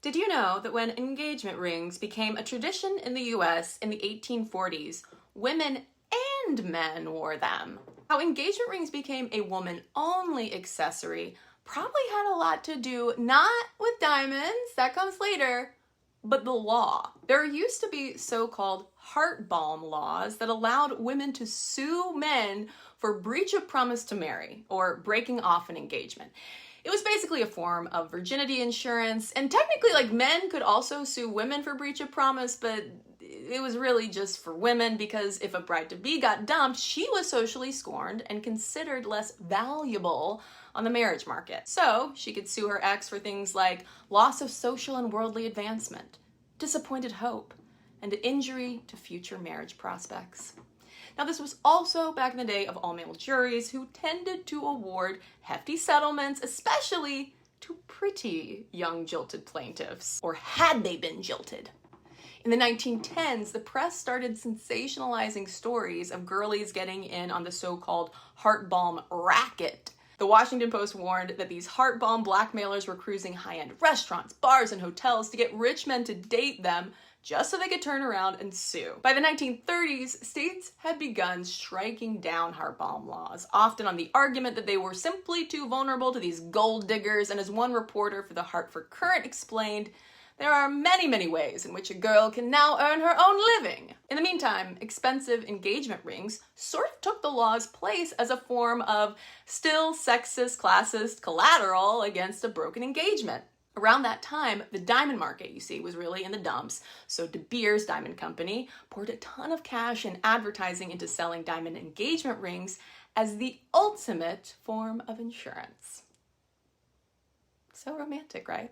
Did you know that when engagement rings became a tradition in the US in the 1840s, women and men wore them? How engagement rings became a woman-only accessory probably had a lot to do not with diamonds, that comes later, but the law. There used to be so-called heart-balm laws that allowed women to sue men for breach of promise to marry or breaking off an engagement. It was basically a form of virginity insurance, and technically, men could also sue women for breach of promise, but it was really just for women because if a bride-to-be got dumped, she was socially scorned and considered less valuable on the marriage market. So she could sue her ex for things like loss of social and worldly advancement, disappointed hope, and injury to future marriage prospects. Now, this was also back in the day of all-male juries who tended to award hefty settlements, especially to pretty young jilted plaintiffs, or had they been jilted. In the 1910s, the press started sensationalizing stories of girlies getting in on the so-called heart-balm racket. The Washington Post warned that these heart-balm blackmailers were cruising high-end restaurants, bars, and hotels to get rich men to date them just so they could turn around and sue. By the 1930s, states had begun striking down heart-balm laws, often on the argument that they were simply too vulnerable to these gold diggers, and as one reporter for the Hartford Courant explained, there are many, many ways in which a girl can now earn her own living. In the meantime, expensive engagement rings sort of took the law's place as a form of still sexist, classist collateral against a broken engagement. Around that time, the diamond market, you see, was really in the dumps, so De Beers Diamond Company poured a ton of cash and advertising into selling diamond engagement rings as the ultimate form of insurance. So romantic, right?